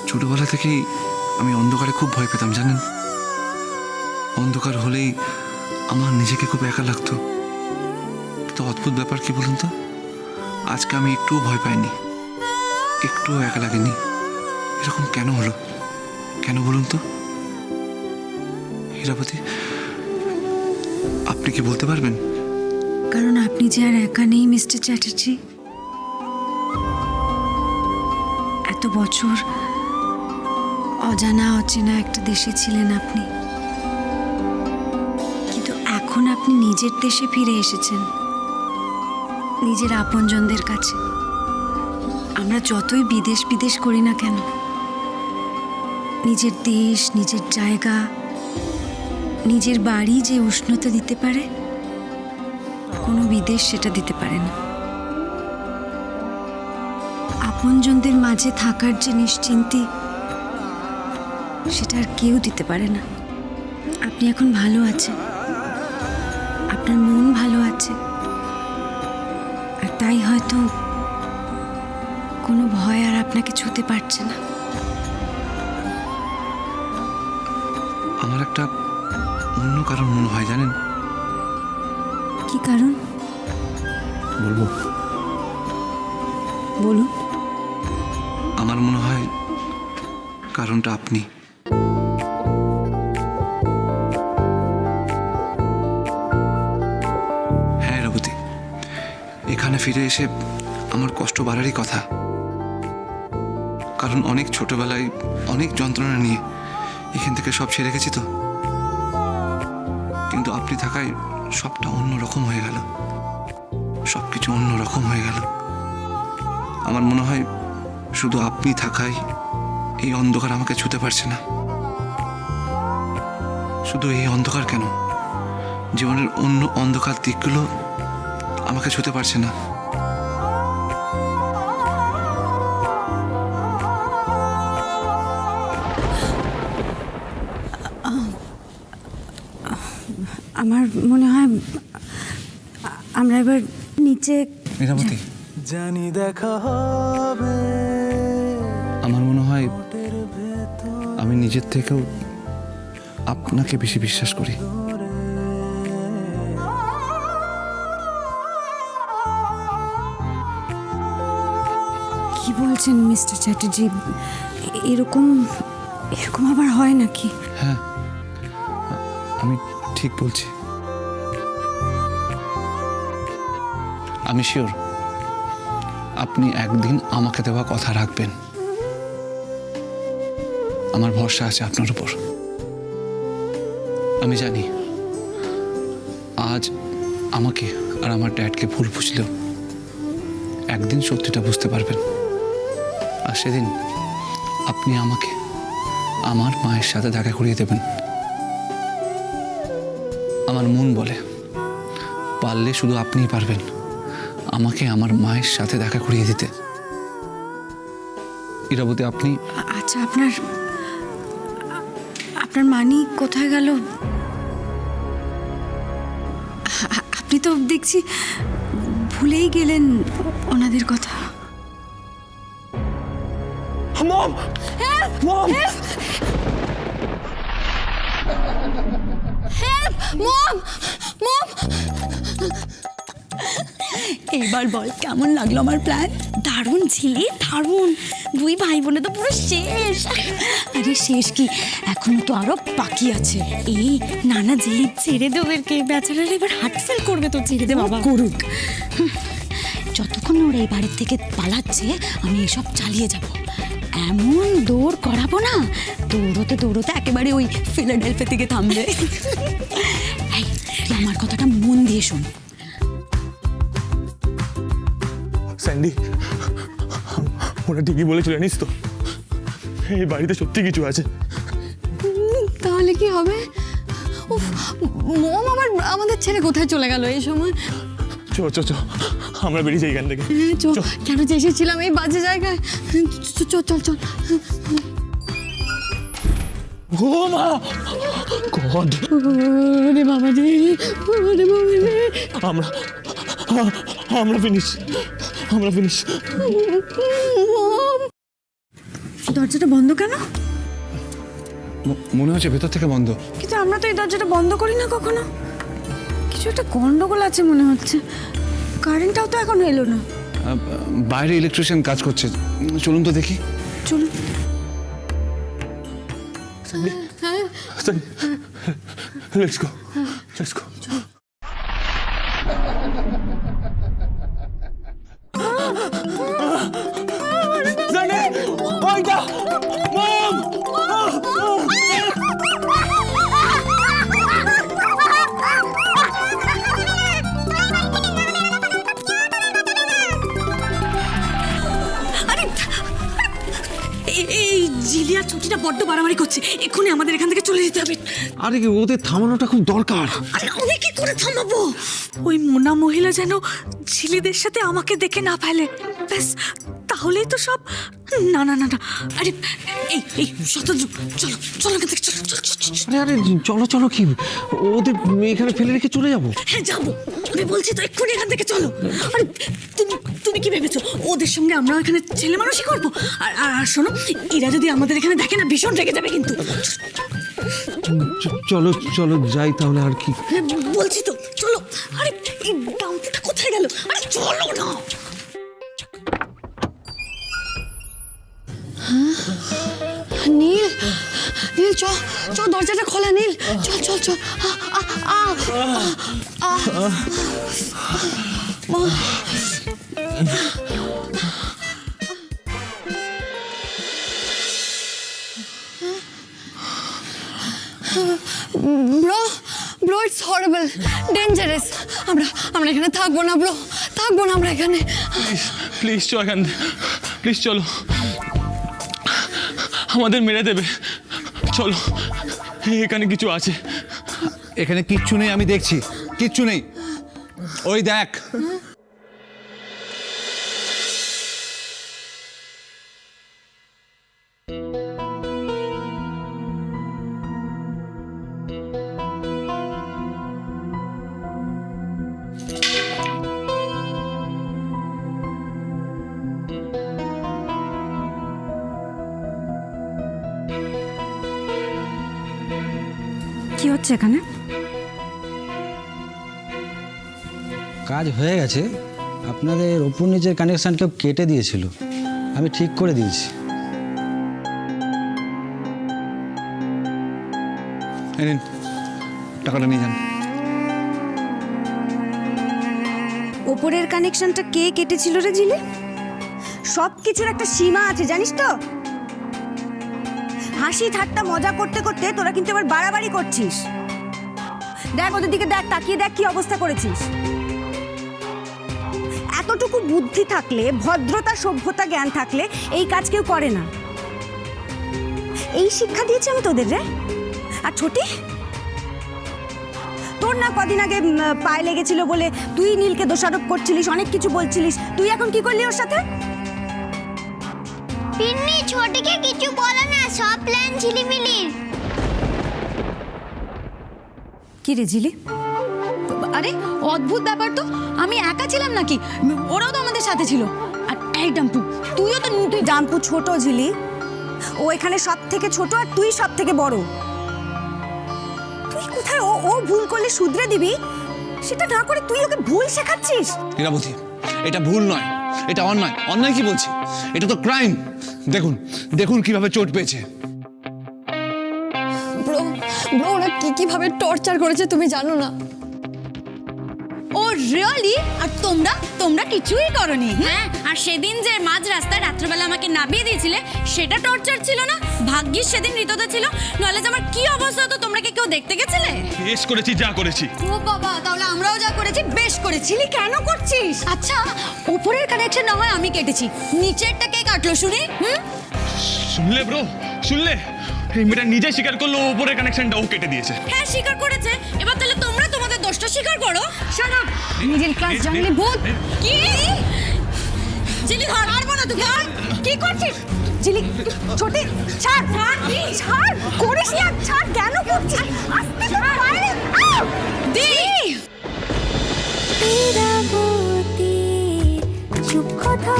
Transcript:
ছোটবেলা থেকেই আমি অন্ধকারে খুব ভয় পেতাম জানেন। অন্ধকার হলেই আমার নিজেকে খুব একা লাগতো। তো অদ্ভুত ব্যাপার কি বলুন তো, আজকে আমি একটুও ভয় পাইনি, একটুও একা লাগেনি। এরকম কেন হলো, কেন বলুন তো? হীরাবতী, আপনি কি বলতে পারবেন? কারণ আপনি যে আর একা নেই মিস্টার চ্যাটার্জি। এত বছর অজানা অচেনা একটা দেশে ছিলেন আপনি, কিন্তু এখন আপনি নিজের দেশে ফিরে এসেছেন, নিজের আপনজনদের কাছে। আমরা যতই বিদেশ বিদেশ করি না কেন, নিজের দেশ, নিজের জায়গা, নিজের বাড়ি যে উষ্ণতা দিতে পারে, কোনো বিদেশ সেটা দিতে পারে না। আপনজনদের মাঝে থাকার যে নিশ্চিন্তি, সেটা আর কেউ দিতে পারে না। আপনি এখন ভালো আছেন, আপনার মন ভালো আছে, আর তাই হয়তো কোনো ভয় আর আপনাকে ছুঁতে পারছে না। আমার একটা অন্য কারণ মনে হয় জানেন। কি কারণ বলবো? বলুন। আমার মনে হয় কারণটা আপনি। হ্যাঁ হীরাবতী, এখানে ফিরে এসে আমার কষ্ট বাড়ারই কথা। কারণ অনেক ছোটবেলায় অনেক যন্ত্রণা নিয়ে এখান থেকে সব ছেড়ে গেছি তো। কিন্তু আপনি থাকায় সবটা অন্যরকম হয়ে গেল, সবকিছু অন্যরকম হয়ে গেল। আমার মনে হয় শুধু আপনি থাকায় এই অন্ধকার আমাকে ছুঁতে পারছে না। শুধু এই অন্ধকার কেন, জীবনের অন্য অন্ধকার দিকগুলো আমাকে ছুঁতে পারছে না। আমার মনে হয় আমরা এবার নিচে। হীরাবতী, জানি দেখা হবে। আমার মনে হয় আমি নিজের থেকেও আপনাকে বেশি বিশ্বাস করি। কি বলছেন মিস্টার চ্যাটার্জি? এরকম এরকম আবার হয় নাকি? হ্যাঁ, আমি ঠিক বলছি। আমি শিওর আপনি একদিন আমাকে দেওয়া কথা রাখবেন। আমার ভরসা আছে আপনার উপর। আমি জানি আজ আমাকে আর আমার ড্যাডকে ভুল বুঝলেও একদিন সত্যিটা বুঝতে পারবেন। আর সেদিন আপনি আমাকে আমার মায়ের সাথে দেখা করিয়ে দেবেন। আমার মন বলে পারলে শুধু আপনিই পারবেন আমাকে আমার মায়ের সাথে দেখা করিয়ে দিতে। হীরাবতী, আপনি। আচ্ছা, আপনার মানি কোথায় গেল? আপনি তো দেখছি ভুলেই গেলেন ওনাদের কথা। মম! মম! মম! মম! এইবার বল কেমন লাগলো আমার প্ল্যান? দারুণ ছিলে, দারুণ। দুই ভাই বোনে তো পুরো শেষ। আরে শেষ কি, এখনো তো আরো বাকি আছে। এই নানা যেই ছেড়ে দে ওদেরকে, বেচারারা এবার হার্ট ফেল করবে। তো ছেড়ে দে বাবা, করুক। যতক্ষণ ওরা এই বাড়ির থেকে পালাচ্ছে আমি এসব চালিয়ে যাব। এমন দৌড় করাবো না, দৌড়তে দৌড়তে একেবারে ওই ফিলাডেলফিয়া থেকে থামবে। এই, তুই আমার কথাটা মন দিয়ে শোন। স্যান্ডি, ওরা ঠিকই বলেছিল জানিস তো, এই বাড়িতে সত্যি কিছু আছে। তাহলে কি হবে? উফ, মম আমাদের ছেড়ে কোথায় চলে গেল এই সময়? চো চো চো, আমরা বেরিয়ে যাই এখান থেকে। চল, কেন যে এসেছিলাম এই বাজে জায়গায়? চল চল চল। ও মা গড! ওরে বাবা রে, ওরে বাবা রে। আমরা ফিনিশ। দরজাটা বন্ধ কেন? মনে হচ্ছে ভেতর থেকে বন্ধ। কিন্তু আমরা তো এই দরজাটা বন্ধ করি না কখনো। কিছু একটা গন্ডগোল আছে মনে হচ্ছে। কারেন্টটাও তো এখনো এলো না। বাইরে ইলেকট্রিশিয়ান কাজ করছে, চলুন তো দেখি। চলুন। Sandy, let's go, let's go. Sandy, ওইটা মম! এই জিলিয়া ছুটিটা বড্ড বাড়াবাড়ি করছে, এক্ষুনি আমাদের এখান থেকে চলে যেতে হবে। আরে ওদের থামানোটা খুব দরকার। আরে আমি কি করে থামাবো? ওই মোনা মহিলা যেন ঝিলিদের সাথে আমাকে দেখে না ফেলে, ব্যাস তাহলেই তো সব। না না না না, আরে এই এই শতদ্রু, চলো চলো এখান থেকে, চলো চলো চলো, চলো। আরে চলো চলো, কি ওদের এখানে ফেলে রেখে চলে যাবো? হ্যাঁ যাবো, আমি বলছি তো এক্ষুনি এখান থেকে চলো। আরে তুমি তুমি কি ভেবেছো ওদের সঙ্গে আমরা এখানে ছেলে মানুষই করবো? আর আর শোনো, এরা যদি আমাদের এখানে দেখে না ভীষণ রেগে যাবে কিন্তু। চলো চলো যাই তাহলে, আর কি। বলছি তো চলো। আরে এই ডাম্পুটা কোথায় গেল? আরে চলো না। নীল, নীল চ চ, দরজাটা খোলা নীল, চল চল চল। Bro bro, it's horrible, dangerous. আমরা আমরা এখানে থাকবো না ব্রো, থাকবো না আমরা এখানে। প্লিজ প্লিজ চল এখান থেকে, প্লিজ চলো, আমাদের মেরে দেবে। চলো, এখানে কিছু আছে। এখানে কিচ্ছু নেই, আমি দেখছি, কিচ্ছু নেই। ওই দেখ। কি হচ্ছে এখানে? কাজ হয়ে গেছে, আপনাদের ওপর নিচের কানেকশান কেউ কেটে দিয়েছিল, আমি ঠিক করে দিয়েছি। এই নিন, টাকাটা নিয়ে যান। ওপরের কানেকশনটা কে কেটেছিল রে জিলে? সব কিছুর একটা সীমা আছে জানিস তো। হাসি ঠাট্টা মজা করতে করতে তোরা কিন্তু এবার বাড়াবাড়ি করছিস। দেখ ওদের দিকে, দেখ তাকিয়ে দেখ কি অবস্থা করেছিস। এতটুকু বুদ্ধি থাকলে, ভদ্রতা সভ্যতা জ্ঞান থাকলে এই কাজ কেউ করে না। এই শিক্ষা দিয়েছি আমি তোদের রে। আর ছোটি, তোর না কদিন আগে পায়ে লেগেছিল বলে তুই নীলকে দোষারোপ করছিলিস, অনেক কিছু বলছিলিস, তুই এখন কি করলি ওর সাথে? পিন্নি ছোটকে কিছু বলো না, সব প্ল্যান ঝিলিমিলির। কি রে ঝিলি? আরে অদ্ভুত ব্যাপার তো, আমি একা ছিলাম নাকি? ওরাও তো আমাদের সাথে ছিল। আর এই ডাম্পু, তুইও তো। তুই ডাম্পু ছোট ঝিলি, ও এখানে সব থেকে ছোট আর তুই সব থেকে বড়। তুই কোথায় ও ভুল করলে শুধরে দিবি, সেটা না করে তুই ওকে ভুল শেখাচ্ছিস। ইরাবতী, এটা ভুল নয়, এটা অন্যায়। অন্যায় কি বলছি? এটা তো ক্রাইম। দেখুন দেখুন কিভাবে চোট পেয়েছে। ব্রো ব্রো, ওরা কিভাবে টর্চার করেছে তুমি জানো না। ও রিয়েলি? আর তোমরা তোমরা কিছুই করনি? হ্যাঁ, আর সেদিন যে মাঝ রাস্তায় রাত্রেবেলা আমাকে নামিয়ে দিয়েছিলে, সেটা টর্চার ছিল না? ভাগ্যিস সেদিন ঋতুদা ছিল, নলে আমার কি অবস্থা হতো। তোমরা কি কেউ দেখতে গেছিলে? বেশ করেছি যা করেছি। ও বাবা, তাহলে আমরাও যা করেছি বেশ করেছিলি। কেন করছিস? আচ্ছা, উপরের কানেকশন না হয় আমি কেটেছি, নিচেরটা কে কাটলো শুনি? শুনলে ব্রো, শুনলে? এই মেয়েটা নিজে স্বীকার করলো ওপরের কানেকশনটা ও কেটে দিয়েছে। হ্যাঁ স্বীকার করেছে, এবার তাহলে তোমরা তোমাদের দোষটা স্বীকার করো। শাট আপ, মিডল ক্লাস জানলে ভূত। কি জিলি, ধর মারবো না তোকে। কি করছিস ঝিলি? ছোটি ছাড়, ছাড়, করিস না, ছাড়। কেন করছিস? আস্তে করে বাইরে দি। চুপ কথা